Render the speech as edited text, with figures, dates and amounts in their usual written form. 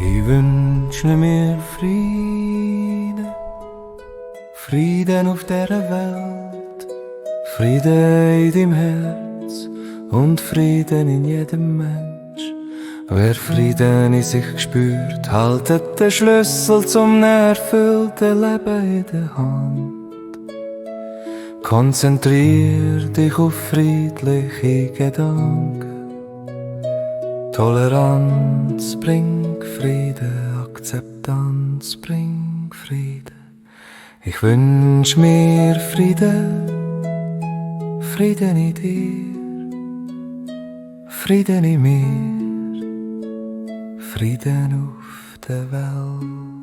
Ich wünsche mir Frieden, Frieden auf dieser Welt, Frieden in deinem Herz und Frieden in jedem Mensch. Wer Frieden in sich spürt, haltet den Schlüssel zum erfüllten Leben in der Hand. Konzentrier dich auf friedliche Gedanken. Toleranz bringt Frieden, Akzeptanz bringt Frieden. Ich wünsch mir Frieden, Frieden in dir, Frieden in mir, Frieden auf der Welt.